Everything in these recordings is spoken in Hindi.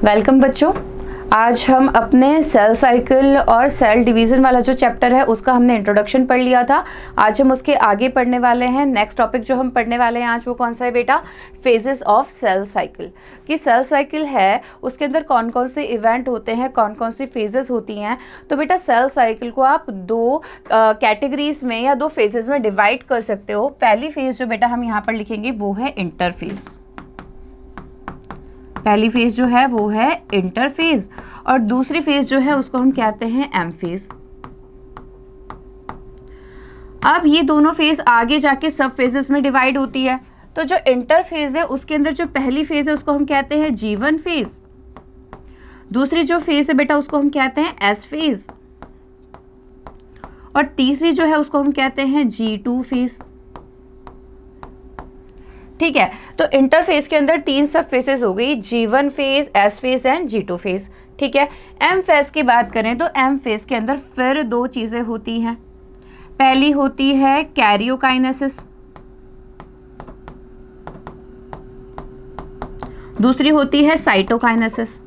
वेलकम बच्चों। आज हम अपने सेल साइकिल और सेल डिवीज़न वाला जो चैप्टर है उसका हमने इंट्रोडक्शन पढ़ लिया था। आज हम उसके आगे पढ़ने वाले हैं। नेक्स्ट टॉपिक जो हम पढ़ने वाले हैं आज वो कौन सा है बेटा? Phases of cell cycle. कि सेल साइकिल है उसके अंदर कौन कौन से इवेंट होते हैं, कौन कौन सी फेजेस होती हैं। तो बेटा सेल साइकिल को आप दो कैटेगरीज में या दो फेजेस में डिवाइड कर सकते हो। पहली फेज जो बेटा हम यहाँ पर लिखेंगे वो है इंटरफेज। पहली फेज जो है वो है इंटरफेज और दूसरी फेज जो है उसको हम कहते हैं एम फेज। अब ये दोनों फेज आगे जाके सब फेजेस में डिवाइड होती है। तो जो इंटरफेज है उसके अंदर जो पहली फेज है उसको हम कहते हैं G1 फेज। दूसरी जो फेज है बेटा उसको हम कहते हैं S फेज और तीसरी जो है उसको हम कहते हैं G2 फेज। ठीक है, तो इंटरफेज के अंदर तीन सब फेजेस हो गई, G1 phase, S phase and G2 phase. ठीक है, एम फेज की बात करें तो एम फेज के अंदर फिर दो चीजें होती हैं। पहली होती है कैरियोकाइनेसिस, दूसरी होती है साइटोकाइनेसिस।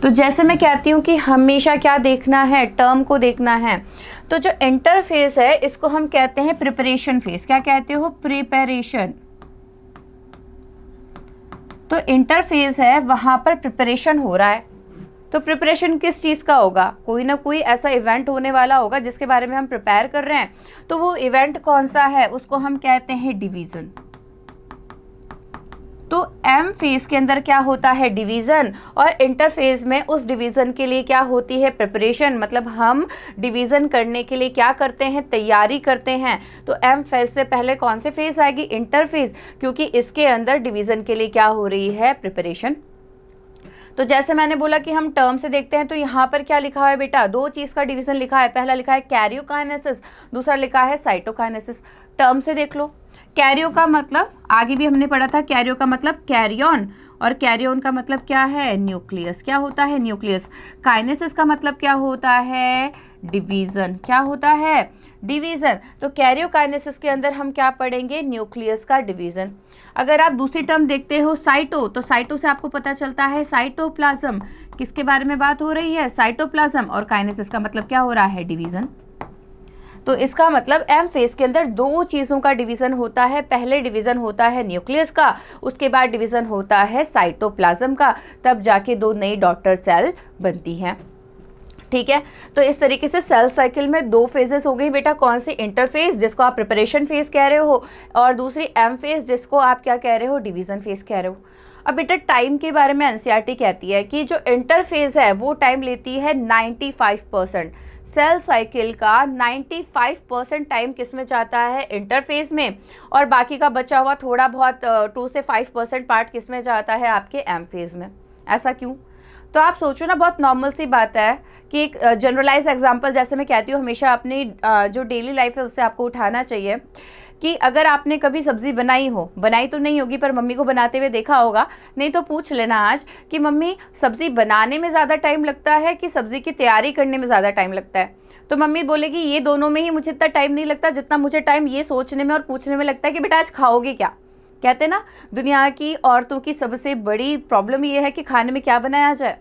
तो जैसे मैं कहती हूँ कि हमेशा क्या देखना है, टर्म को देखना है। तो जो इंटरफेज है इसको हम कहते हैं प्रिपरेशन फेज। क्या कहते हो? प्रिपरेशन। तो इंटरफेज है वहां पर प्रिपरेशन हो रहा है। तो प्रिपरेशन किस चीज का होगा? कोई ना कोई ऐसा इवेंट होने वाला होगा जिसके बारे में हम प्रिपेयर कर रहे हैं। तो वो इवेंट कौन सा है उसको हम कहते हैं डिवीजन। तो एम फेज के अंदर क्या होता है? डिवीजन। और इंटरफेज में उस डिवीजन के लिए क्या होती है? प्रिपरेशन। मतलब हम डिवीजन करने के लिए क्या करते हैं? तैयारी करते हैं। तो एम फेज से पहले कौन से फेज आएगी? इंटरफेज, क्योंकि इसके अंदर डिवीजन के लिए क्या हो रही है? प्रिपरेशन। तो जैसे मैंने बोला कि हम टर्म से देखते हैं तो यहाँ पर क्या लिखा है बेटा? दो चीज का डिवीजन लिखा है। पहला लिखा है कैरियोकाइनेसिस, दूसरा लिखा है साइटोकाइनेसिस। टर्म से देख लो। कैरियो का मतलब आगे भी हमने पढ़ा था, कैरियो का मतलब कैरी ऑन और कैरी ऑन का मतलब क्या है? न्यूक्लियस। क्या होता है? न्यूक्लियस। काइनेसिस का मतलब क्या होता है? डिवीजन। क्या होता है? डिवीजन। तो कैरियोकाइनेसिस के अंदर हम क्या पढ़ेंगे? न्यूक्लियस का डिवीजन। अगर आप दूसरी टर्म देखते हो साइटो, तो साइटो से आपको पता चलता है साइटोप्लाज्म। किसके बारे में बात हो रही है? साइटोप्लाज्म। और काइनेसिस का मतलब क्या हो रहा है? डिवीजन। तो इसका मतलब एम फेज के अंदर दो चीज़ों का डिवीज़न होता है। पहले डिवीज़न होता है न्यूक्लियस का, उसके बाद डिवीज़न होता है साइटोप्लाज्म का, तब जाके दो नई डॉटर सेल बनती हैं। ठीक है, तो इस तरीके से सेल साइकिल में दो फेजेस हो गई बेटा। कौन सी? इंटरफेज जिसको आप प्रिपरेशन फेज कह रहे हो और दूसरी एम फेज जिसको आप क्या कह रहे हो? डिवीज़न फेज कह रहे हो। अब बेटा टाइम के बारे में एनसीईआरटी कहती है कि जो इंटरफेज है वो टाइम लेती है 95%। सेल साइकिल का 95% टाइम किस में जाता है? इंटरफेज में। और बाकी का बचा हुआ थोड़ा बहुत 2 से 5% पार्ट किस में जाता है? आपके एम फेज में। ऐसा क्यों? तो आप सोचो ना, बहुत नॉर्मल सी बात है कि एक जनरलाइज एग्जांपल जैसे मैं कहती हूँ हमेशा अपनी जो डेली लाइफ है उससे आपको उठाना चाहिए कि अगर आपने कभी सब्जी बनाई हो, बनाई तो नहीं होगी पर मम्मी को बनाते हुए देखा होगा, नहीं तो पूछ लेना आज कि मम्मी सब्जी बनाने में ज़्यादा टाइम लगता है कि सब्जी की तैयारी करने में ज़्यादा टाइम लगता है? तो मम्मी बोलेगी ये दोनों में ही मुझे इतना टाइम नहीं लगता जितना मुझे टाइम ये सोचने में और पूछने में लगता है कि बेटा आज खाओगे क्या। कहते हैं ना, दुनिया की औरतों की सबसे बड़ी प्रॉब्लम ये है कि खाने में क्या बनाया जाए।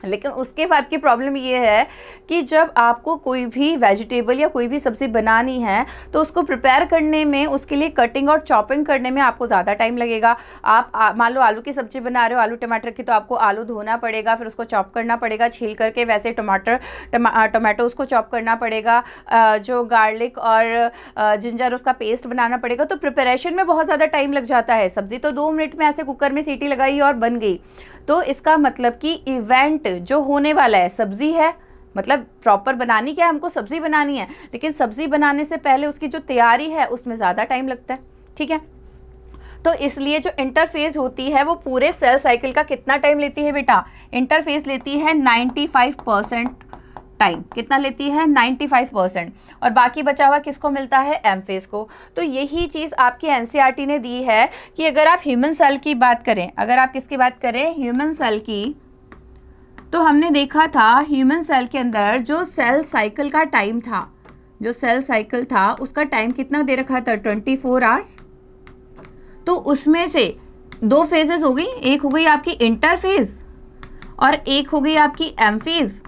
लेकिन उसके बाद की प्रॉब्लम ये है कि जब आपको कोई भी वेजिटेबल या कोई भी सब्ज़ी बनानी है तो उसको प्रिपेयर करने में, उसके लिए कटिंग और चॉपिंग करने में आपको ज़्यादा टाइम लगेगा। आप मान लो आलू की सब्ज़ी बना रहे हो, आलू टमाटर की, तो आपको आलू धोना पड़ेगा, फिर उसको चॉप करना पड़ेगा छील करके। वैसे टमाटो उसको चॉप करना पड़ेगा, जो गार्लिक और जिंजर उसका पेस्ट बनाना पड़ेगा। तो प्रिपरेशन में बहुत ज़्यादा टाइम लग जाता है। सब्ज़ी तो 2 मिनट में ऐसे कुकर में सीटी लगाई और बन गई। तो इसका मतलब कि इवेंट जो होने वाला है सब्जी है, मतलब प्रॉपर बनानी क्या है? हमको सब्जी बनानी है, लेकिन सब्जी बनाने से पहले उसकी जो तैयारी है उसमें ज़्यादा टाइम लगता है। ठीक है, तो इसलिए जो इंटरफेज होती है वो पूरे सेल साइकिल का कितना टाइम लेती है बेटा? इंटरफेज लेती है 95% टाइम। कितना लेती है? 95%। और बाकी बचा हुआ किसको मिलता है? एम फेज को। तो यही चीज़ आपकी एनसीईआरटी ने दी है कि अगर आप ह्यूमन सेल की बात करें, अगर आप किसकी बात करें? ह्यूमन सेल की, तो हमने देखा था ह्यूमन सेल के अंदर जो सेल साइकिल का टाइम था, जो सेल साइकिल था उसका टाइम कितना दे रखा था? 24 आवर्स। तो उसमें से दो फेजेस हो गई, एक हो गई आपकी इंटरफेज और एक हो गई आपकी एम फेज।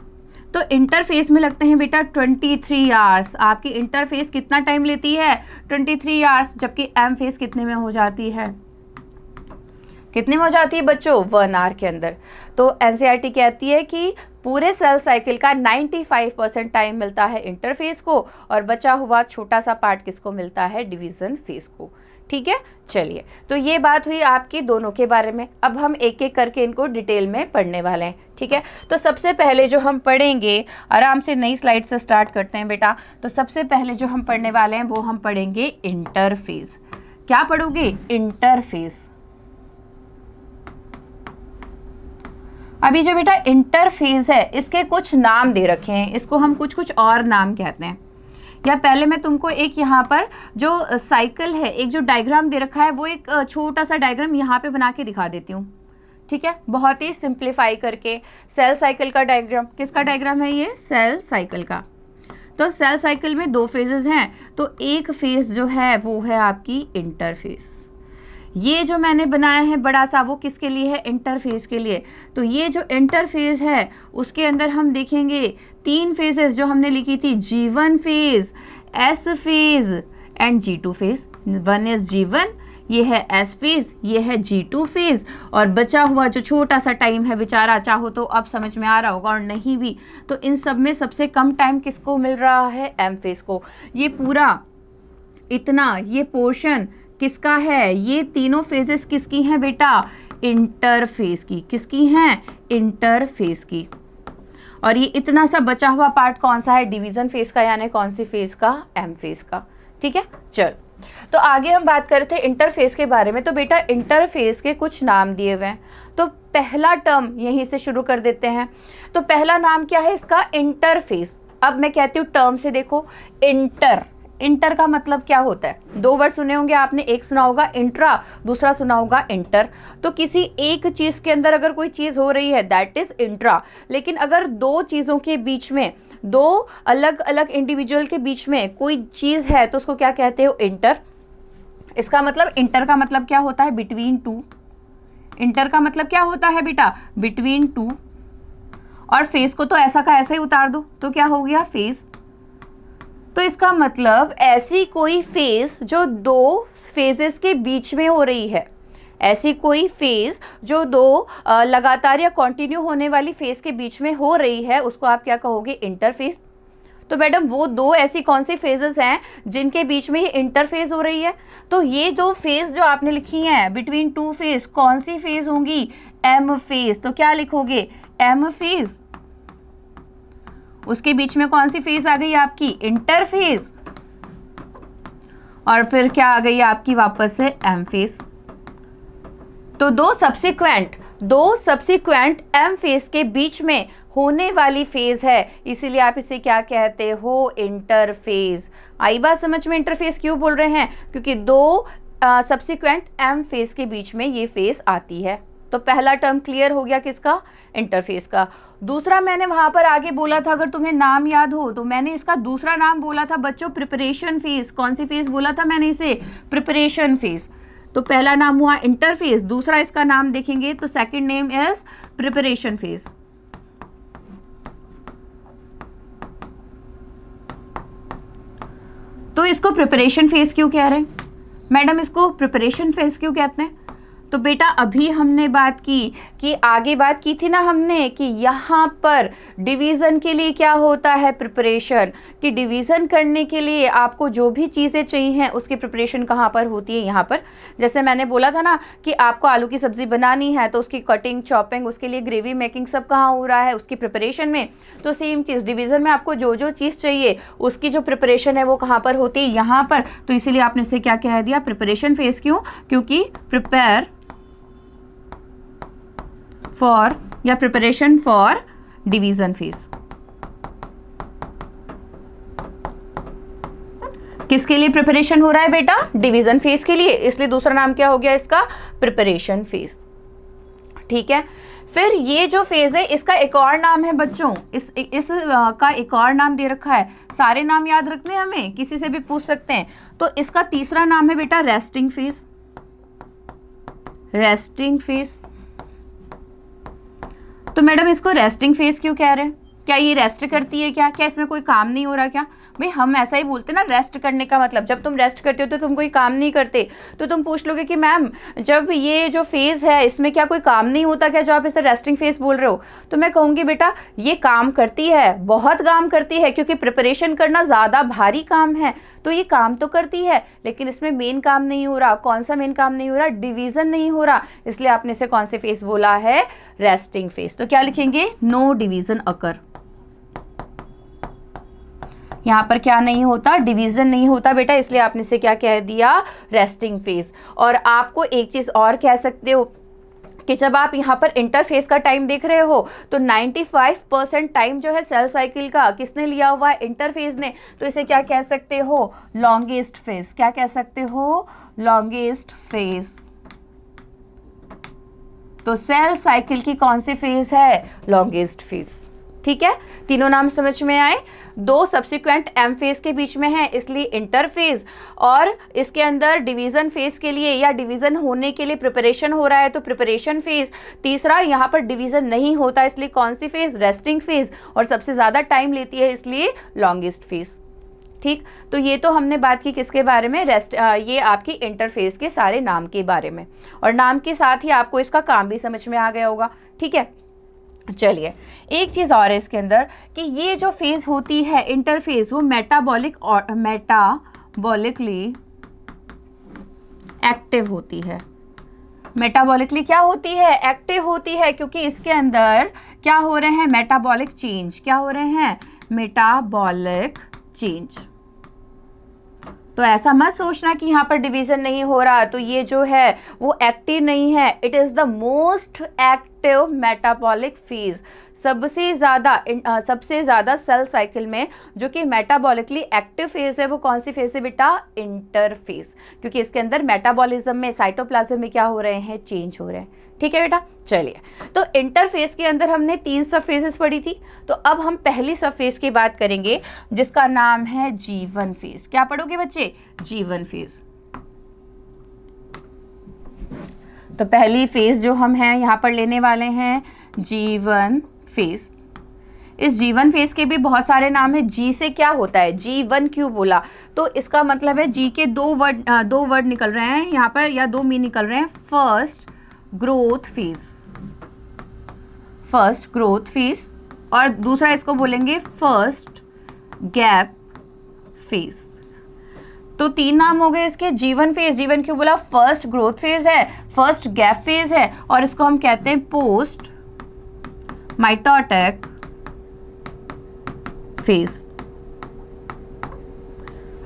तो इंटरफेस में लगते हैं बेटा 23 आवर्स। आपकी इंटरफेस कितना टाइम लेती है? 23 आवर्स। जबकि एम फेस कितने में हो जाती है? कितने में हो जाती है बच्चों? 1 आवर के अंदर। तो एनसीईआरटी कहती है कि पूरे सेल साइकिल का 95% टाइम मिलता है इंटरफेस को और बचा हुआ छोटा सा पार्ट किसको मिलता है? डिवीजन फेज को। ठीक है, चलिए, तो ये बात हुई आपकी दोनों के बारे में। अब हम एक एक करके इनको डिटेल में पढ़ने वाले हैं। ठीक है, तो सबसे पहले जो हम पढ़ेंगे, आराम से नई स्लाइड से स्टार्ट करते हैं बेटा। तो सबसे पहले जो हम पढ़ने वाले हैं वो हम पढ़ेंगे इंटरफेस। क्या पढ़ोगे? इंटरफेस। अभी जो बेटा इंटरफेस है इसके कुछ नाम दे रखे हैं, इसको हम कुछ कुछ और नाम कहते हैं। या पहले मैं तुमको एक यहाँ पर जो साइकिल है, एक जो डायग्राम दे रखा है वो एक छोटा सा डायग्राम यहाँ पे बना के दिखा देती हूँ। ठीक है, बहुत ही सिंप्लीफाई करके। सेल साइकिल का डायग्राम, किसका डायग्राम है ये? सेल साइकिल का। तो सेल साइकिल में 2 फेजेस हैं, तो एक फेज जो है वो है आपकी इंटरफेस। ये जो मैंने बनाया है बड़ा सा, वो किसके लिए है? इंटरफेस के लिए। तो ये जो इंटरफेस है उसके अंदर हम देखेंगे 3 फेजेस जो हमने लिखी थी, G1 phase, S phase and G2 phase. 1 is G1, ये है S फेज, ये है G2 फेज। और बचा हुआ जो छोटा सा टाइम है बेचारा, चाहो तो अब समझ में आ रहा होगा और नहीं भी, तो इन सब में सबसे कम टाइम किसको मिल रहा है? M फेज को। ये पूरा इतना ये पोर्शन किसका है? ये तीनों फेजेस किसकी हैं बेटा? इंटरफेस की। किसकी हैं? इंटरफेस की। और ये इतना सा बचा हुआ पार्ट कौन सा है? डिवीजन फेज का, यानी कौन सी फेज का? एम फेज का। ठीक है, चल, तो आगे हम बात कर रहे थे इंटरफेस के बारे में। तो बेटा इंटरफेस के कुछ नाम दिए हुए हैं, तो पहला टर्म यहीं से शुरू कर देते हैं। तो पहला नाम क्या है इसका? इंटरफेस। अब मैं कहती हूँ टर्म से देखो, इंटर। इंटर का मतलब क्या होता है? 2 वर्ड सुने होंगे आपने, एक सुना होगा इंट्रा, दूसरा सुना होगा इंटर। तो किसी एक चीज़ के अंदर अगर कोई चीज़ हो रही है दैट इज इंट्रा। लेकिन अगर 2 चीज़ों के बीच में, 2 अलग अलग इंडिविजुअल के बीच में कोई चीज़ है तो उसको क्या कहते हो? इंटर। इसका मतलब इंटर का मतलब क्या होता है? बिटवीन 2। इंटर का मतलब क्या होता है बेटा? बिटवीन 2। और फेस को तो ऐसा का ऐसा ही उतार दो तो क्या हो गया? फेज। तो इसका मतलब ऐसी कोई फेज जो 2 फेजेस के बीच में हो रही है, ऐसी कोई फेज जो 2 लगातार या कंटिन्यू होने वाली फेज के बीच में हो रही है, उसको आप क्या कहोगे? इंटरफेज। तो मैडम वो 2 ऐसी कौन सी फेजेस हैं जिनके बीच में ये इंटरफेज हो रही है? तो ये 2 फेज जो आपने लिखी हैं बिटवीन 2 फेज, कौन सी फेज होंगी? M phase. तो क्या लिखोगे? M phase. उसके बीच में कौन सी फेज आ गई आपकी? इंटरफेज। और फिर क्या आ गई आपकी वापस से? M phase. तो 2 सब्सिक्वेंट एम फेज के बीच में होने वाली फेज है, इसीलिए आप इसे क्या कहते हो? इंटरफेज। आई बात समझ में? इंटरफेज क्यों बोल रहे हैं? क्योंकि 2 सब्सिक्वेंट एम फेज के बीच में ये फेज आती है। तो पहला टर्म क्लियर हो गया किसका? इंटरफेस का। दूसरा मैंने वहां पर आगे बोला था, अगर तुम्हें नाम याद हो तो मैंने इसका दूसरा नाम बोला था बच्चों, प्रिपरेशन फेज। कौन सी फेज बोला था मैंने इसे? Preparation phase. तो पहला नाम हुआ इंटरफेस, दूसरा इसका नाम देखेंगे तो second name is preparation phase. तो इसको प्रिपरेशन फेज क्यों कह रहे हैं मैडम? इसको प्रिपरेशन फेज क्यों कहते हैं? तो बेटा अभी हमने बात की कि आगे बात की थी ना हमने कि यहाँ पर डिवीज़न के लिए क्या होता है? प्रिपरेशन। कि डिवीज़न करने के लिए आपको जो भी चीज़ें चाहिए हैं उसकी प्रिपरेशन कहाँ पर होती है? यहाँ पर। जैसे मैंने बोला था ना कि आपको आलू की सब्ज़ी बनानी है तो उसकी कटिंग, चॉपिंग, उसके लिए ग्रेवी मेकिंग सब कहाँ हो रहा है? उसकी प्रिपरेशन में। तो सेम चीज़ डिवीज़न में आपको जो जो चीज़ चाहिए उसकी जो प्रिपरेशन है वो कहाँ पर होती है? यहाँ पर। तो इसीलिए आपने इसे क्या कह दिया? Preparation phase. क्यों? क्योंकि प्रिपेयर फॉर या प्रिपरेशन फॉर डिवीजन फेज। किसके लिए प्रिपरेशन हो रहा है बेटा? डिवीजन फेज के लिए, इसलिए दूसरा नाम क्या हो गया इसका? Preparation phase. ठीक है, फिर ये जो फेज है इसका एक और नाम है बच्चों, इस का एक और नाम दे रखा है। सारे नाम याद रखने हैं हमें, किसी से भी पूछ सकते हैं। तो इसका तीसरा नाम है बेटा रेस्टिंग फेज। Resting phase. तो मैडम इसको रेस्टिंग फेज क्यों कह रहे हैं? क्या ये रेस्ट करती है क्या? क्या इसमें कोई काम नहीं हो रहा क्या? भाई हम ऐसा ही बोलते ना, रेस्ट करने का मतलब जब तुम रेस्ट करते हो तो तुम कोई काम नहीं करते। तो तुम पूछ लोगे कि मैम जब ये जो फेज़ है इसमें क्या कोई काम नहीं होता क्या, जो आप इसे रेस्टिंग फेज़ बोल रहे हो? तो मैं कहूँगी बेटा ये काम करती है, बहुत काम करती है, क्योंकि प्रिपरेशन करना ज़्यादा भारी काम है। तो ये काम तो करती है, लेकिन इसमें मेन काम नहीं हो रहा। कौन सा मेन काम नहीं हो रहा? डिवीज़न नहीं हो रहा। इसलिए आपने इसे कौन से फेज़ बोला है? Resting phase. तो क्या लिखेंगे? नो डिवीज़न अकर। यहाँ पर क्या नहीं होता? डिवीजन नहीं होता बेटा, इसलिए आपने इसे क्या कह दिया? Resting phase. और आपको एक चीज और कह सकते हो कि जब आप यहाँ पर इंटरफेस का टाइम देख रहे हो तो 95% टाइम जो है सेल साइकिल का किसने लिया हुआ है? इंटरफेज ने। तो इसे क्या कह सकते हो? Longest phase. क्या कह सकते हो? Longest phase. तो सेल साइकिल की कौन सी फेज है? Longest phase. ठीक है, तीनों नाम समझ में आए। दो सब्सिक्वेंट एम फेज के बीच में है, इसलिए इंटरफेज। और इसके अंदर डिवीजन फेज के लिए या डिवीजन होने के लिए प्रिपरेशन हो रहा है तो प्रिपरेशन फेज। तीसरा यहाँ पर डिवीजन नहीं होता, इसलिए कौन सी फेज? Resting phase. और सबसे ज़्यादा टाइम लेती है, इसलिए लॉन्गेस्ट फेज। ठीक, तो ये तो हमने बात की किसके बारे में? ये आपकी इंटरफेस के सारे नाम के बारे में, और नाम के साथ ही आपको इसका काम भी समझ में आ गया होगा। ठीक है, चलिए एक चीज़ और है इसके अंदर कि ये जो फेज होती है इंटरफेज, वो मेटाबॉलिकली एक्टिव होती है। मेटाबॉलिकली क्या होती है? एक्टिव होती है, क्योंकि इसके अंदर क्या हो रहे हैं? Metabolic change. क्या हो रहे हैं? Metabolic change. तो ऐसा मत सोचना कि यहाँ पर डिवीजन नहीं हो रहा, तो ये जो है वो एक्टिव नहीं है। It is the most active metabolic phase. सबसे ज़्यादा सेल साइकिल में जो कि मेटाबॉलिकली एक्टिव फेज है, वो कौन सी फेज है बेटा? इंटरफेज, क्योंकि इसके अंदर मेटाबॉलिज्म में, साइटोप्लाज्म में क्या हो रहे हैं? चेंज हो रहे हैं। ठीक है बेटा, चलिए तो इंटरफेज के अंदर हमने 3 सब फेजेस पढ़ी थी। तो अब हम पहली सब फेज की बात करेंगे जिसका नाम है G1 फेज। क्या पढ़ोगे बच्चे? G1 phase. तो पहली फेज जो हम हैं यहाँ पर लेने वाले हैं G1 फेज। इस G1 फेज के भी बहुत सारे नाम है। G से क्या होता है? G1 क्यों बोला? तो इसका मतलब है G के दो वर्ड निकल रहे हैं यहाँ पर, या 2 मीन निकल रहे हैं। First growth phase, first growth phase, और दूसरा इसको बोलेंगे फर्स्ट गैप फेज। तो 3 नाम हो गए इसके। G1 फेज, G1 क्यों बोला? फर्स्ट ग्रोथ फेज है, फर्स्ट गैप फेज है, और इसको हम कहते हैं पोस्ट माइटोटिक फेज।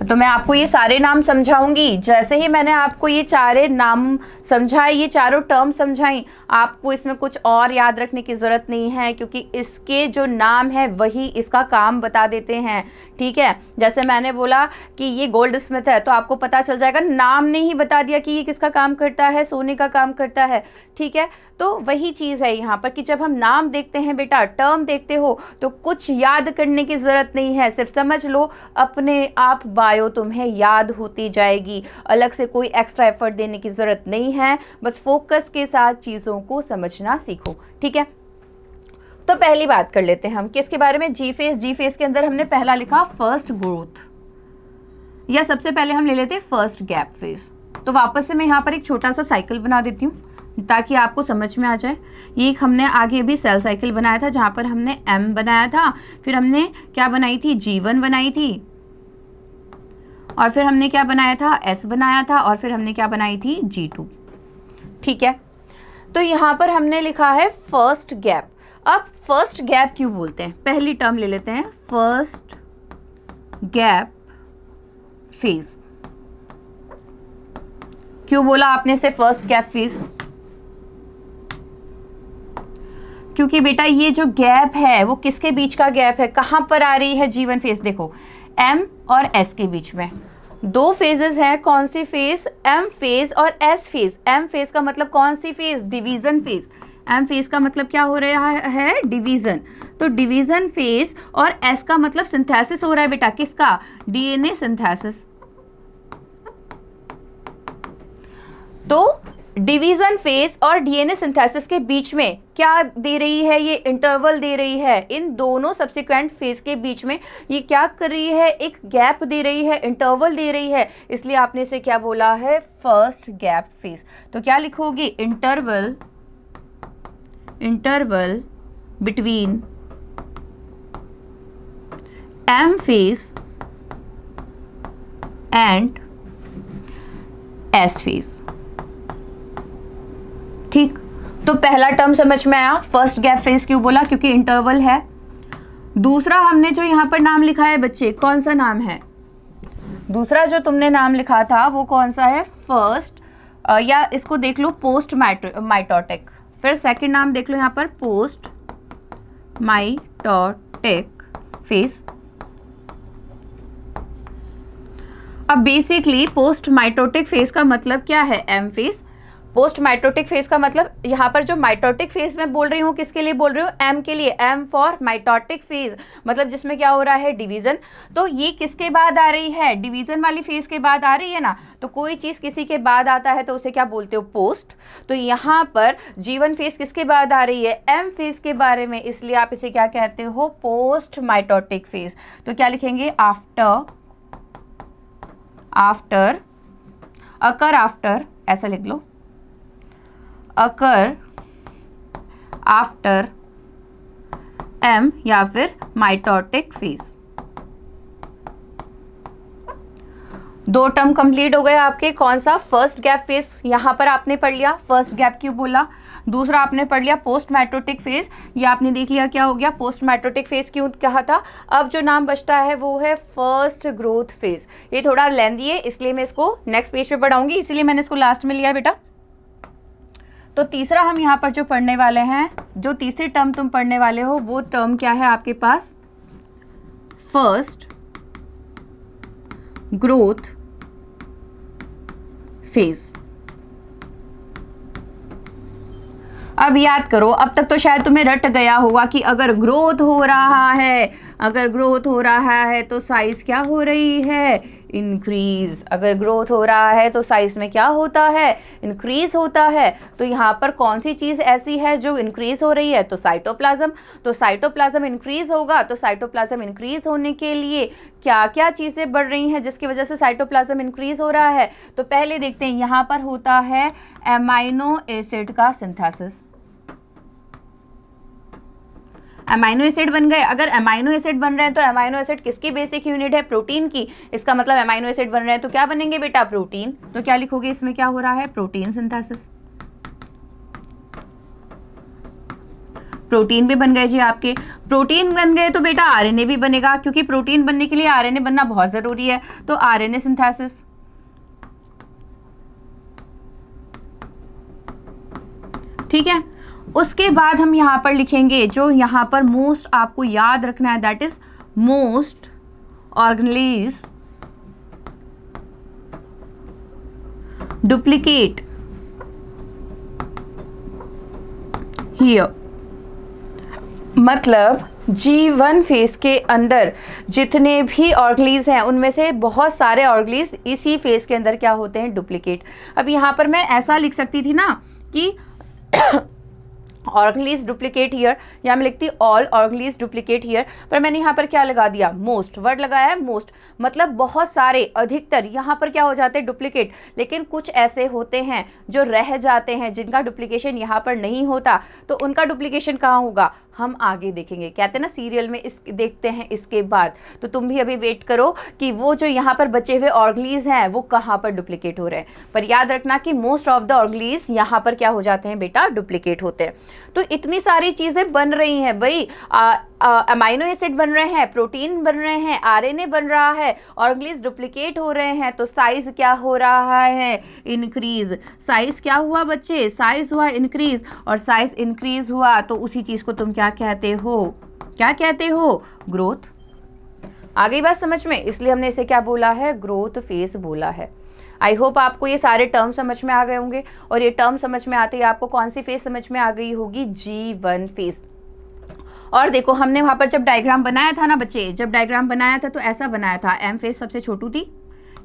तो मैं आपको ये सारे नाम समझाऊंगी। जैसे ही मैंने आपको ये चारे नाम समझाए, ये चारों टर्म समझाई, आपको इसमें कुछ और याद रखने की ज़रूरत नहीं है, क्योंकि इसके जो नाम है वही इसका काम बता देते हैं। ठीक है, जैसे मैंने बोला कि ये गोल्ड स्मिथ है, तो आपको पता चल जाएगा, नाम ने ही बता दिया कि ये किसका काम करता है? सोने का काम करता है। ठीक है, तो वही चीज़ है यहाँ पर कि जब हम नाम देखते हैं बेटा, टर्म देखते हो, तो कुछ याद करने की ज़रूरत नहीं है, सिर्फ समझ लो, अपने आप बायो तुम्हें याद होती जाएगी। अलग से कोई एक्स्ट्रा एफर्ट देने की ज़रूरत नहीं है, बस फोकस के साथ चीज़ों को समझना सीखो। ठीक है, तो पहली बात कर लेते हैं हम किसके बारे में? G phase. G फेज के अंदर हमने पहला लिखा फर्स्ट ग्रोथ, या सबसे पहले हम ले लेते हैं फर्स्ट गैप फेज। तो वापस से मैं यहाँ पर एक छोटा सा साइकिल बना देती हूँ ताकि आपको समझ में आ जाए। ये एक हमने आगे भी सेल साइकिल बनाया था जहाँ पर हमने M बनाया था, फिर हमने क्या बनाई थी? G1 बनाई थी, और फिर हमने क्या बनाया था? S बनाया था, और फिर हमने क्या बनाई थी? G2। ठीक है, तो यहाँ पर हमने लिखा है फर्स्ट गैप। अब फर्स्ट गैप क्यों बोलते हैं? पहली टर्म ले लेते हैं, फर्स्ट गैप फेज। क्यों बोला आपने से फर्स्ट गैप फेज? क्योंकि बेटा ये जो गैप है वो किसके बीच का गैप है? कहाँ पर आ रही है G1 फेज? देखो M और S के बीच में 2 फेजेस हैं। कौन सी फेज? M फेज और S फेज। M फेज का मतलब कौन सी phase? Division phase. M phase का मतलब क्या हो रहा है? डिवीजन। तो डिवीजन फेज, और S का मतलब सिंथेसिस हो रहा है बेटा। किसका? DNA synthesis. तो डिवीजन फेज और डीएनए सिंथेसिस के बीच में क्या दे रही है, ये इंटरवल दे रही है। इन दोनों सब्सिक्वेंट फेज के बीच में ये क्या कर रही है, एक गैप दे रही है, इंटरवल दे रही है, इसलिए आपने इसे क्या बोला है, फर्स्ट गैप फेज। तो क्या लिखोगे, interval between M phase and S phase. ठीक, तो पहला टर्म समझ में आया, फर्स्ट गैप फेज क्यों बोला, क्योंकि इंटरवल है। दूसरा हमने जो यहां पर नाम लिखा है बच्चे, कौन सा नाम है, दूसरा जो तुमने नाम लिखा था वो कौन सा है, फर्स्ट, या इसको देख लो पोस्ट माइटोटिक। फिर सेकंड नाम देख लो यहां पर, पोस्ट माइटोटिक फेज। अब बेसिकली पोस्ट माइटोटिक फेज का मतलब क्या है, M phase. Post mitotic phase का मतलब यहाँ पर जो माइटोटिक फेज मैं बोल रही हूँ किसके लिए बोल रही हूँ, एम के लिए, एम फॉर माइटोटिक फेज, मतलब जिसमें क्या हो रहा है, डिवीजन। तो ये किसके बाद आ रही है, डिवीजन वाली फेज के बाद आ रही है ना। तो कोई चीज़ किसी के बाद आता है तो उसे क्या बोलते हो, पोस्ट। तो यहाँ पर जीवन फेज किसके बाद आ रही है, एम फेज के बारे में, इसलिए आप इसे क्या कहते हो, पोस्ट माइटोटिक फेज। तो क्या लिखेंगे, आफ्टर अकर आफ्टर, ऐसा लिख लो, अकर आफ्टर एम या फिर माइटोटिक फेज। दो टर्म कंप्लीट हो गए आपके, कौन सा, फर्स्ट गैप फेज यहां पर आपने पढ़ लिया, फर्स्ट गैप क्यों बोला। दूसरा आपने पढ़ लिया पोस्ट माइटोटिक फेज, ये आपने देख लिया क्या हो गया, पोस्ट माइटोटिक फेज क्यों कहा था। अब जो नाम बचता है वो है फर्स्ट ग्रोथ फेज। ये थोड़ा लेंथी है इसलिए मैं इसको नेक्स्ट पेज पे पढ़ाऊंगी, इसीलिए मैंने इसको लास्ट में लिया बेटा। तो तीसरा हम यहाँ पर जो पढ़ने वाले हैं, जो तीसरी टर्म तुम पढ़ने वाले हो वो टर्म क्या है आपके पास, फर्स्ट ग्रोथ फेज। अब याद करो, अब तक तो शायद तुम्हें रट गया होगा कि अगर ग्रोथ हो रहा है तो साइज क्या हो रही है, इंक्रीज। अगर ग्रोथ हो रहा है तो साइज में क्या होता है, इंक्रीज होता है। तो यहाँ पर कौन सी चीज़ ऐसी है जो इंक्रीज हो रही है, तो साइटोप्लाज्म। तो साइटोप्लाज्म इंक्रीज होगा, तो साइटोप्लाज्म इंक्रीज होने के लिए क्या क्या चीज़ें बढ़ रही हैं जिसकी वजह से साइटोप्लाज्म इंक्रीज हो रहा है। तो पहले देखते हैं, यहाँ पर होता है एमाइनो एसिड का सिंथेसिस। अमाइनो एसिड बन गए। अगर अमाइनो एसिड बन रहे हैं तो अमाइनो एसिड किसकी बेसिक यूनिट है, प्रोटीन की। इसका मतलब अमाइनो एसिड बन रहे हैं तो क्या बनेंगे बेटा, प्रोटीन। तो क्या लिखोगे इसमें, क्या हो रहा है, प्रोटीन सिंथेसिस। प्रोटीन भी बन गए जी आपके। प्रोटीन बन गए तो बेटा आरएनए भी बनेगा, क्योंकि प्रोटीन बनने के लिए आरएनए बनना बहुत जरूरी है। तो आरएनए सिंथेसिस। ठीक है, उसके बाद हम यहां पर लिखेंगे, जो यहां पर मोस्ट आपको याद रखना है, that is most organelles duplicate here. मतलब G1 फेज के अंदर जितने भी ऑर्गेनेल्स हैं उनमें से बहुत सारे ऑर्गेनेल्स इसी फेज के अंदर क्या होते हैं, डुप्लीकेट। अब यहाँ पर मैं ऐसा लिख सकती थी ना कि ऑर्गेनेल्स डुप्लीकेट हियर, या मैं लिखती ऑल ऑर्गेनेल्स डुप्लीकेट हियर, पर मैंने यहाँ पर क्या लगा दिया, मोस्ट। वर्ड लगाया है मोस्ट, मतलब बहुत सारे, अधिकतर यहाँ पर क्या हो जाते हैं, डुप्लीकेट। लेकिन कुछ ऐसे होते हैं जो रह जाते हैं जिनका डुप्लीकेशन यहाँ पर नहीं होता, तो उनका डुप्लीकेशन कहाँ होगा, हम आगे देखेंगे। कहते हैं ना सीरियल में, इस देखते हैं इसके बाद। तो तुम भी अभी वेट करो कि वो जो यहाँ पर बचे हुए ऑर्गेनेल्स हैं वो कहाँ पर डुप्लीकेट हो रहे हैं। पर याद रखना कि मोस्ट ऑफ द ऑर्गेनेल्स यहाँ पर क्या हो जाते हैं बेटा, डुप्लीकेट होते हैं। तो इतनी सारी चीज़ें बन रही हैं भाई, अमाइनो एसिड बन रहे हैं, प्रोटीन बन रहे हैं, आरएनए बन रहा है, ऑर्गेनेल्स डुप्लीकेट हो रहे हैं, तो साइज क्या हो रहा है, इंक्रीज। साइज क्या हुआ बच्चे, साइज हुआ इंक्रीज, और साइज इंक्रीज हुआ तो उसी चीज़ को तुम क्या कहते हो, क्या कहते हो, ग्रोथ। आ गई बात समझ में, इसलिए हमने इसे क्या बोला है, ग्रोथ फेज बोला है। आई होप आपको ये सारे टर्म समझ में आ गए होंगे, और ये टर्म समझ में आते ही आपको कौन सी फेज समझ में आ गई होगी, G1 फेज। और देखो हमने वहाँ पर जब डायग्राम बनाया था ना बच्चे, जब डायग्राम बनाया था तो ऐसा बनाया था, एम फेज सबसे छोटी थी,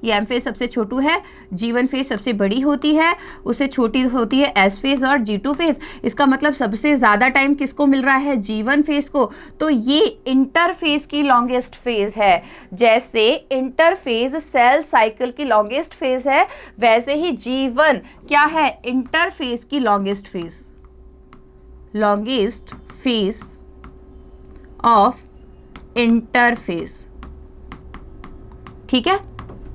ये एम फेज सबसे छोटू है, G1 फेज सबसे बड़ी होती है, उससे छोटी होती है S फेज और G2 फेज। इसका मतलब सबसे ज़्यादा टाइम किसको मिल रहा है? G1 फेज को। तो ये इंटरफेज की लॉन्गेस्ट फेज है। जैसे इंटरफेज सेल साइकिल की लॉन्गेस्ट फेज है, वैसे ही G1 क्या है? इंटरफेज की longest phase, longest phase of interphase. ठीक है,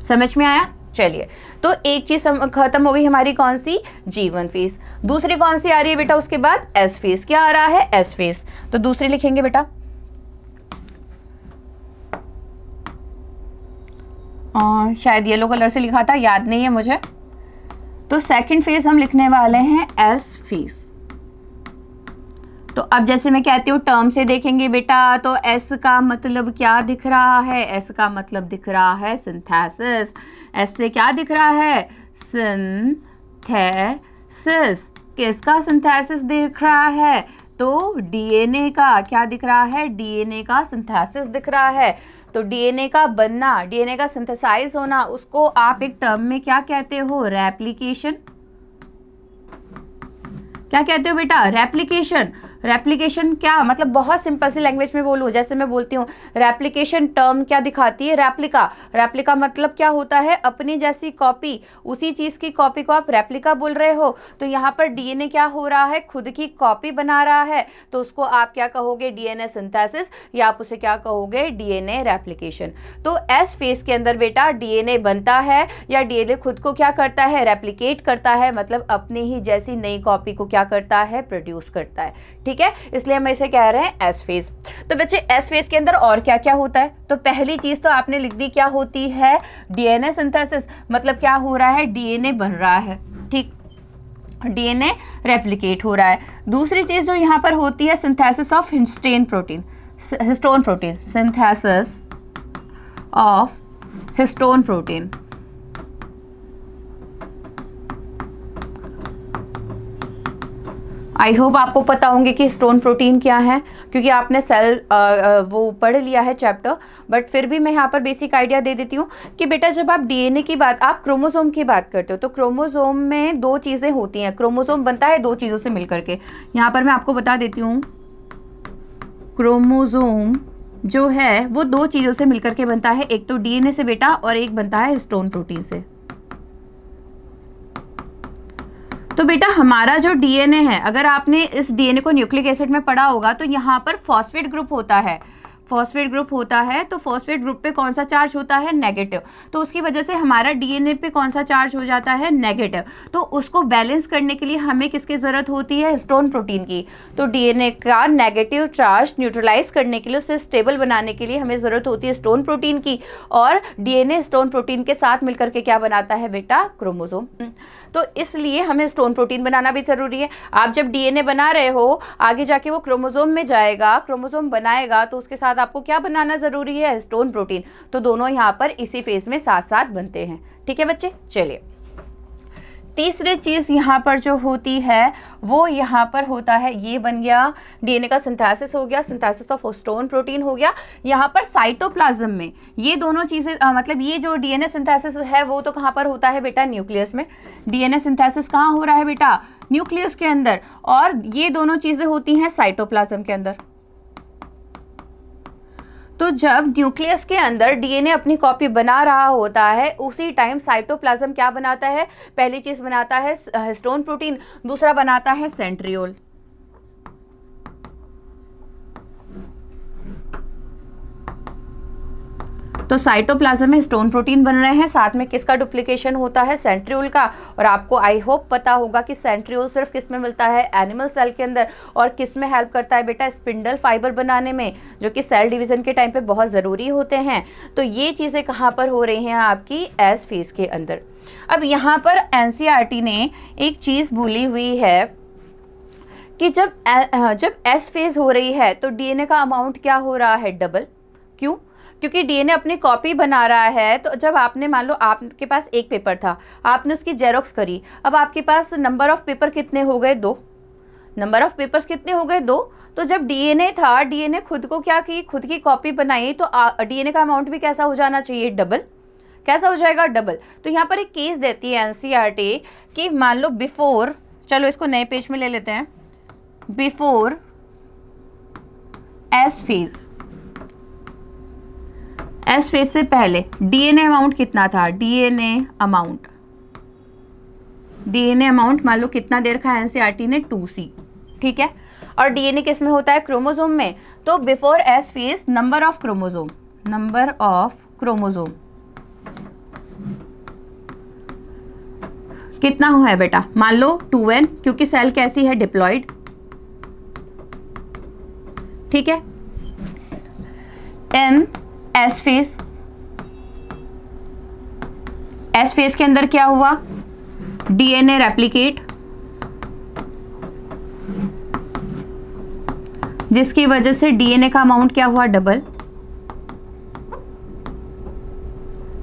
समझ में आया? चलिए, तो एक चीज खत्म हो गई हमारी, कौन सी? G1 phase. दूसरी कौन सी आ रही है बेटा उसके बाद? S phase. क्या आ रहा है? S phase. तो दूसरी लिखेंगे बेटा, शायद येलो कलर से लिखा था, याद नहीं है मुझे। तो सेकंड फेज हम लिखने वाले हैं S फेज। तो अब जैसे मैं कहती हूँ टर्म से देखेंगे बेटा, तो S का मतलब क्या दिख रहा है? S का मतलब दिख रहा है सिंथेसिस। S से क्या दिख रहा है? सिंथेसिस। किसका सिंथेसिस दिख रहा है? तो DNA का। क्या दिख रहा है? DNA का सिंथेसिस दिख रहा है। तो DNA का बनना, DNA का सिंथेसाइज होना, उसको आप एक टर्म में क्या कहते हो? रेप्लिकेशन। क्या कहते हो बेटा? रेप्लिकेशन। रेप्लिकेशन क्या मतलब? बहुत सिंपल सी लैंग्वेज में बोलूँ, जैसे मैं बोलती हूँ रेप्लिकेशन टर्म क्या दिखाती है? रेप्लिका। रेप्लिका मतलब क्या होता है? अपनी जैसी कॉपी, उसी चीज़ की कॉपी को आप रेप्लिका बोल रहे हो। तो यहाँ पर डीएनए क्या हो रहा है? खुद की कॉपी बना रहा है, तो उसको आप क्या कहोगे? डीएनए सिंथेसिस, या आप उसे क्या कहोगे? DNA replication. तो एस फेज के अंदर बेटा डीएनए बनता है, या डीएनए खुद को क्या करता है? रेप्लिकेट करता है, मतलब अपनी ही जैसी नई कॉपी को क्या करता है? प्रोड्यूस करता है। ठीक है, इसलिए हम इसे कह रहे हैं एस फेज। तो बच्चे एस फेज के अंदर और क्या क्या होता है? तो पहली चीज तो आपने लिख दी, क्या होती है? DNA synthesis. मतलब क्या हो रहा है? डीएनए बन रहा है। ठीक, डीएनए रेप्लिकेट हो रहा है। दूसरी चीज जो यहाँ पर होती है, synthesis of histone protein. Histone protein, synthesis of histone protein. I hope आपको पता होंगे कि हिस्टोन प्रोटीन क्या है, क्योंकि आपने सेल वो पढ़ लिया है चैप्टर, बट फिर भी मैं यहाँ पर बेसिक आइडिया दे देती हूँ कि बेटा जब आप डीएनए की बात, आप क्रोमोसोम की बात करते हो, तो क्रोमोसोम में दो चीज़ें होती हैं। क्रोमोसोम बनता है दो चीज़ों से मिलकर के। यहाँ पर मैं आपको बता देती हूँ, क्रोमोसोम जो है वो दो चीज़ों से मिलकर के बनता है, एक तो डीएनए से बेटा, और एक बनता है हिस्टोन प्रोटीन से। तो बेटा हमारा जो डीएनए है, अगर आपने इस डीएनए को न्यूक्लिक एसिड में पढ़ा होगा, तो यहाँ पर फॉस्फेट ग्रुप होता है। फॉस्फेट ग्रुप होता है, तो फॉस्फेट ग्रुप पे कौन सा चार्ज होता है? नेगेटिव। तो उसकी वजह से हमारा डीएनए पे कौन सा चार्ज हो जाता है? नेगेटिव। तो उसको बैलेंस करने के लिए हमें किसकी ज़रूरत होती है? हिस्टोन प्रोटीन की। तो डीएनए का नेगेटिव चार्ज न्यूट्रलाइज करने के लिए, उसे स्टेबल बनाने के लिए हमें ज़रूरत होती है हिस्टोन प्रोटीन की। और डीएनए हिस्टोन प्रोटीन के साथ मिलकर के क्या बनाता है बेटा? क्रोमोसोम। तो इसलिए हमें हिस्टोन प्रोटीन बनाना भी ज़रूरी है। आप जब डीएनए बना रहे हो, आगे जाके वो क्रोमोसोम में जाएगा, क्रोमोसोम बनाएगा, तो उसके साथ आपको क्या बनाना ज़रूरी है? Histone protein. तो दोनों यहाँ पर इसी फेज में साथ साथ बनते हैं। ठीक है बच्चे, चलिए तीसरी चीज़ यहाँ पर जो होती है वो यहाँ पर होता है, ये बन गया डीएनए का सिंथेसिस हो गया, सिंथेसिस ऑफ हिस्टोन प्रोटीन हो गया। यहाँ पर साइटोप्लाज्म में ये दोनों चीज़ें मतलब ये जो डीएनए सिंथेसिस है वो तो कहाँ पर होता है बेटा? न्यूक्लियस में। डीएनए सिंथेसिस कहाँ हो रहा है बेटा? न्यूक्लियस के अंदर। और ये दोनों चीज़ें होती हैं साइटोप्लाज्म के अंदर। तो जब न्यूक्लियस के अंदर डीएनए अपनी कॉपी बना रहा होता है, उसी टाइम साइटोप्लाज्म क्या बनाता है? पहली चीज बनाता है हिस्टोन प्रोटीन, दूसरा बनाता है सेंट्रियोल। तो साइटोप्लाज्म में हिस्टोन प्रोटीन बन रहे हैं, साथ में किसका डुप्लीकेशन होता है? सेंट्रियोल का। और आपको आई होप पता होगा कि सेंट्रियोल सिर्फ किस में मिलता है? एनिमल सेल के अंदर। और किस में हेल्प करता है बेटा? स्पिंडल फाइबर बनाने में, जो कि सेल डिवीजन के टाइम पे बहुत ज़रूरी होते हैं। तो ये चीज़ें कहाँ पर हो रही हैं? आपकी एस फेज के अंदर। अब यहाँ पर एनसीईआरटी ने एक चीज़ बोली हुई है कि जब एस फेज हो रही है तो डीएनए का अमाउंट क्या हो रहा है? डबल। क्यों? क्योंकि डीएनए अपनी कॉपी बना रहा है। तो जब आपने, मान लो आपके पास एक पेपर था, आपने उसकी जेरोक्स करी, अब आपके पास नंबर ऑफ पेपर कितने हो गए? 2। नंबर ऑफ पेपर्स कितने हो गए? 2। तो जब डीएनए था, डीएनए खुद को क्या की? खुद की कॉपी बनाई, तो डीएनए का अमाउंट भी कैसा हो जाना चाहिए? डबल। कैसा हो जाएगा, डबल। तो यहाँ पर एक केस देती है एनसीईआरटी कि मान लो बिफोर, चलो इसको नए पेज में ले लेते हैं, before S phase, S phase से पहले डीएनए अमाउंट कितना था, डीएनए अमाउंट मान लो कितना दे रखा है एनसीईआरटी ने, 2C, ठीक है। और डीएनए किस में होता है, क्रोमोसोम में। तो before S phase number of chromosome कितना हुआ है बेटा, मान लो 2n, क्योंकि सेल कैसी है, डिप्लॉयड, ठीक है। इन एस फेज के अंदर क्या हुआ, डीएनए रेप्लिकेट, जिसकी वजह से डीएनए का अमाउंट क्या हुआ, डबल।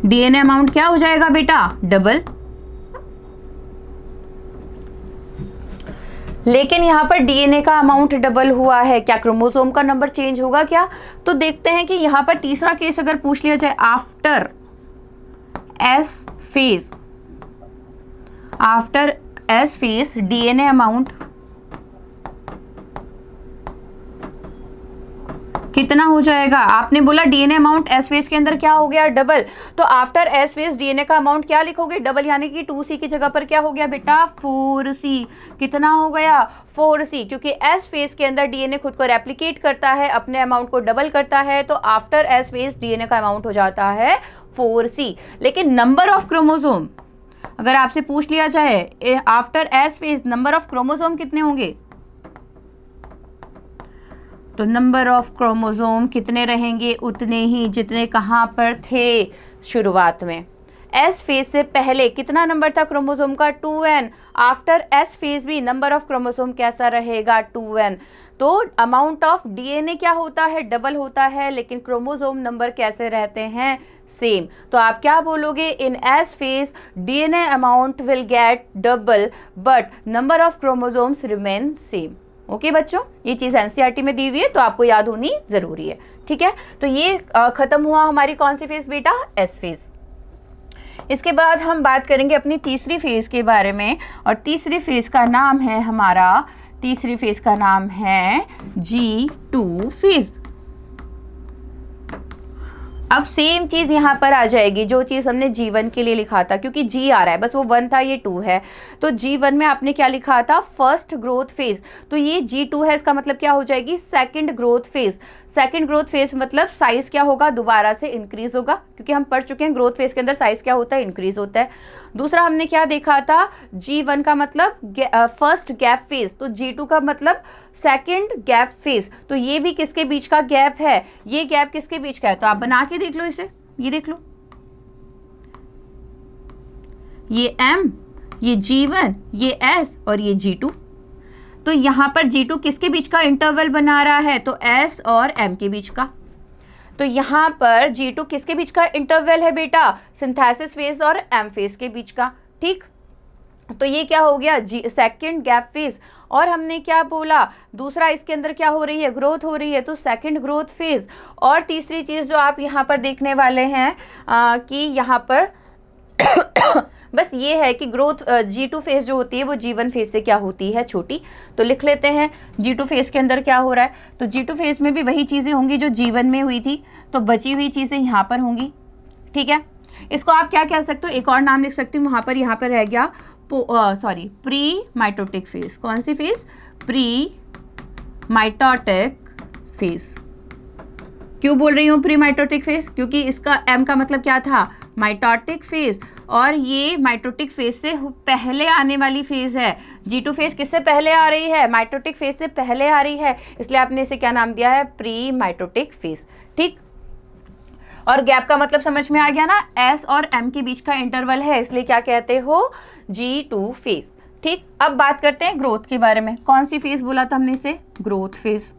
डीएनए अमाउंट क्या हो जाएगा बेटा, डबल। लेकिन यहां पर डीएनए का अमाउंट डबल हुआ है, क्या क्रोमोसोम का नंबर चेंज होगा क्या? तो देखते हैं कि यहां पर तीसरा केस अगर पूछ लिया जाए, after S phase DNA amount कितना हो जाएगा, आपने बोला डीएनए अमाउंट एस फेज के अंदर क्या हो गया, डबल। तो आफ्टर एस फेज डीएनए का अमाउंट क्या लिखोगे, डबल, यानी कि 2C की जगह पर क्या हो गया बेटा, 4C। कितना हो गया, 4C, क्योंकि एस फेज के अंदर डीएनए खुद को रेप्लिकेट करता है, अपने अमाउंट को डबल करता है, तो आफ्टर एस फेज डीएनए का अमाउंट हो जाता है 4C। लेकिन नंबर ऑफ क्रोमोसोम अगर आपसे पूछ लिया जाए after S phase number of chromosome कितने होंगे, तो नंबर ऑफ क्रोमोसोम कितने रहेंगे, उतने ही जितने कहाँ पर थे शुरुआत में। एस फेज से पहले कितना नंबर था क्रोमोसोम का, 2n। आफ्टर एस फेज भी नंबर ऑफ क्रोमोसोम कैसा रहेगा, 2n। तो अमाउंट ऑफ डीएनए क्या होता है, डबल होता है, लेकिन क्रोमोसोम नंबर कैसे रहते हैं, सेम। तो आप क्या बोलोगे, in S phase DNA amount will get double but number of chromosomes remain same. Okay बच्चों, ये चीज़ एनसीईआरटी में दी हुई है तो आपको याद होनी ज़रूरी है, ठीक है। तो ये ख़त्म हुआ हमारी कौन सी फेज़ बेटा, एस फेज़। इसके बाद हम बात करेंगे अपनी तीसरी फेज़ के बारे में, और तीसरी फेज़ का नाम है हमारा, तीसरी फेज़ का नाम है G2 फेज़। अब सेम चीज़ यहाँ पर आ जाएगी, जो चीज़ हमने G1 के लिए लिखा था, क्योंकि G आ रहा है, बस वो 1 था, ये 2 है, तो G1 में आपने क्या लिखा था, फर्स्ट ग्रोथ फेज, तो ये G2 है, इसका मतलब क्या हो जाएगी, second growth phase. Second growth phase मतलब साइज क्या होगा, दोबारा से इंक्रीज होगा, क्योंकि हम पढ़ चुके हैं ग्रोथ फेज के अंदर साइज क्या होता है, इंक्रीज होता है। दूसरा हमने क्या देखा था, G1 का मतलब फर्स्ट गैप फेज, तो G2 का मतलब सेकंड गैप फेज। तो ये भी किसके बीच का गैप है, ये गैप किसके बीच का है, तो आप बना के देख लो इसे, ये देख लो, ये M, ये G1, ये S और ये G2। तो यहाँ पर G2 किसके बीच का इंटरवल बना रहा है, तो S और M के बीच का। तो यहाँ पर G2 किसके बीच का इंटरवल है बेटा, सिंथेसिस फेज और M फेज के बीच का, ठीक। तो ये क्या हो गया, सेकंड गैप फेज। और हमने क्या बोला, दूसरा इसके अंदर क्या हो रही है, ग्रोथ हो रही है, तो सेकंड ग्रोथ फेज। और तीसरी चीज़ जो आप यहाँ पर देखने वाले हैं कि यहाँ पर बस ये है कि ग्रोथ G2 फेज जो होती है वो G1 फेज से क्या होती है, छोटी। तो लिख लेते हैं G2 फेज के अंदर क्या हो रहा है, तो G2 फेज में भी वही चीज़ें होंगी जो G1 में हुई थी, तो बची हुई चीज़ें यहाँ पर होंगी, ठीक है। इसको आप क्या कह सकते हो, एक और नाम लिख सकते हो, वहाँ पर यहाँ पर रह गया प्री माइटोटिक फेज। कौन सी फेज, प्री माइटोटिक फेज। क्यों बोल रही हूँ प्री माइटोटिक फेज, क्योंकि इसका M का मतलब क्या था, माइटोटिक फेज, और ये माइटोटिक फेज से पहले आने वाली फेज है। G2 फेज किससे पहले आ रही है, माइटोटिक फेज से पहले आ रही है, इसलिए आपने इसे क्या नाम दिया है, प्री माइटोटिक फेज, ठीक। और गैप का मतलब समझ में आ गया ना, S और M के बीच का इंटरवल है, इसलिए क्या कहते हो, G2 फेज, ठीक। अब बात करते हैं ग्रोथ के बारे में। कौन सी फेज बोला था हमने इसे, ग्रोथ फेज।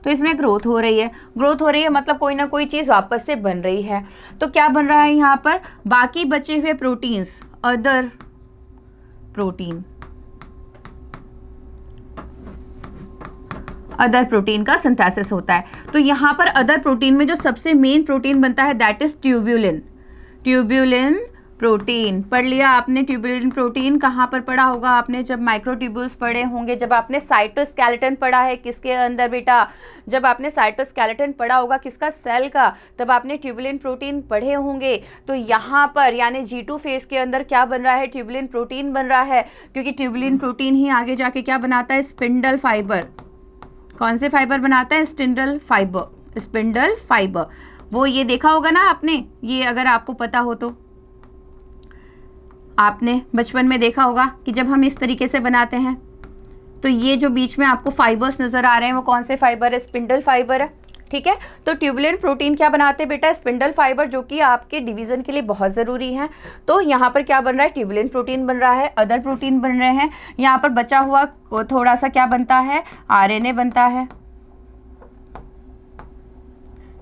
तो इसमें ग्रोथ हो रही है, ग्रोथ हो रही है मतलब कोई ना कोई चीज़ वापस से बन रही है। तो क्या बन रहा है यहाँ पर, बाकी बचे हुए proteins, other protein, other protein का सिंथेसिस होता है। तो यहाँ पर अदर प्रोटीन में जो सबसे मेन प्रोटीन बनता है that is tubulin, tubulin protein पढ़ लिया आपने। ट्यूबुलिन प्रोटीन कहाँ पर पढ़ा होगा आपने? जब माइक्रोट्यूब्यूल्स पढ़े होंगे, जब आपने साइटोस्केलेटन पढ़ा है किसके अंदर बेटा, जब आपने साइटोस्केलेटन पढ़ा होगा किसका, सेल का, तब आपने ट्यूबुलिन प्रोटीन पढ़े होंगे। तो यहाँ पर यानी G2 फेज के अंदर क्या बन रहा है? ट्यूबुलिन प्रोटीन बन रहा है, क्योंकि ट्यूबुलिन प्रोटीन ही आगे जाके क्या बनाता है? Spindle fibre. कौन से फाइबर बनाता है? Spindle fibre. स्पिंडल फाइबर वो ये देखा होगा ना आपने, ये अगर आपको पता हो तो आपने बचपन में देखा होगा कि जब हम इस तरीके से बनाते हैं तो ये जो बीच में आपको फाइबर्स नज़र आ रहे हैं वो कौन से फाइबर है? स्पिंडल फाइबर है। ठीक है, तो ट्यूबुलिन प्रोटीन क्या बनाते हैं बेटा? स्पिंडल फाइबर, जो कि आपके डिवीज़न के लिए बहुत ज़रूरी है। तो यहाँ पर क्या बन रहा है? ट्यूबुलिन प्रोटीन बन रहा है, अदर प्रोटीन बन रहे हैं। यहाँ पर बचा हुआ थोड़ा सा क्या बनता है? RNA बनता है।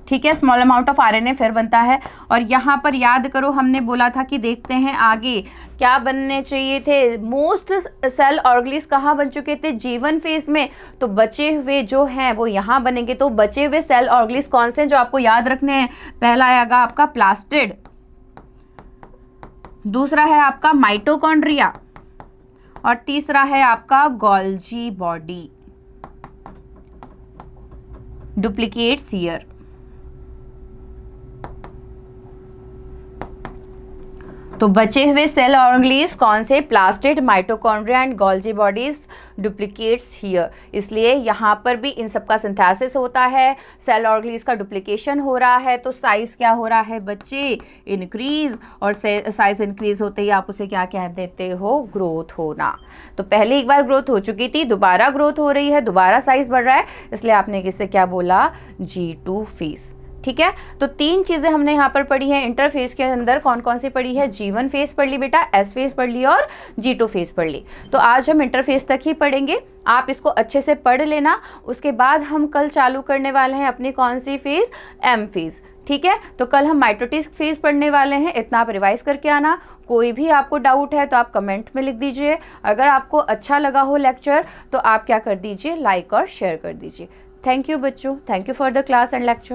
ठीक है, स्मॉल अमाउंट ऑफ RNA फिर बनता है। और यहाँ पर याद करो, हमने बोला था कि देखते हैं आगे क्या बनने चाहिए थे। मोस्ट सेल ऑर्गेन्स कहाँ बन चुके थे? G1 फेज में। तो बचे हुए जो हैं वो यहाँ बनेंगे। तो बचे हुए सेल ऑर्गेन्स कौन से हैं जो आपको याद रखने हैं? पहला आएगा आपका प्लास्टिड, दूसरा है आपका माइटोकॉन्ड्रिया, और तीसरा है आपका गोल्जी बॉडी। Duplicates here. तो बचे हुए सेल ऑर्गेन्स कौन से? Plastid, mitochondria and Golgi bodies duplicates here. इसलिए यहाँ पर भी इन सब का सिंथेसिस होता है, सेल ऑर्गेन्स का डुप्लीकेशन हो रहा है। तो साइज क्या हो रहा है बच्चे? इंक्रीज। और साइज इंक्रीज होते ही आप उसे क्या कह देते हो? ग्रोथ होना। तो पहले एक बार ग्रोथ हो चुकी थी, दोबारा ग्रोथ हो रही है, दोबारा साइज बढ़ रहा है, इसलिए आपने किससे क्या बोला? G2 phase. ठीक है, तो तीन चीजें हमने यहाँ पर पढ़ी हैं। इंटरफेज के अंदर कौन कौन सी पढ़ी है? G1 फेज पढ़ ली बेटा, S फेज पढ़ ली और G2 फेज पढ़ ली। तो आज हम इंटरफेज तक ही पढ़ेंगे, आप इसको अच्छे से पढ़ लेना। उसके बाद हम कल चालू करने वाले हैं अपनी कौन सी फेज? M phase. ठीक है, तो कल हम माइटोटिक फेज पढ़ने वाले हैं, इतना आप रिवाइज करके आना। कोई भी आपको डाउट है तो आप कमेंट में लिख दीजिए। अगर आपको अच्छा लगा हो लेक्चर तो आप क्या कर दीजिए? लाइक और शेयर कर दीजिए। थैंक यू बच्चों, thank you for the class and lecture.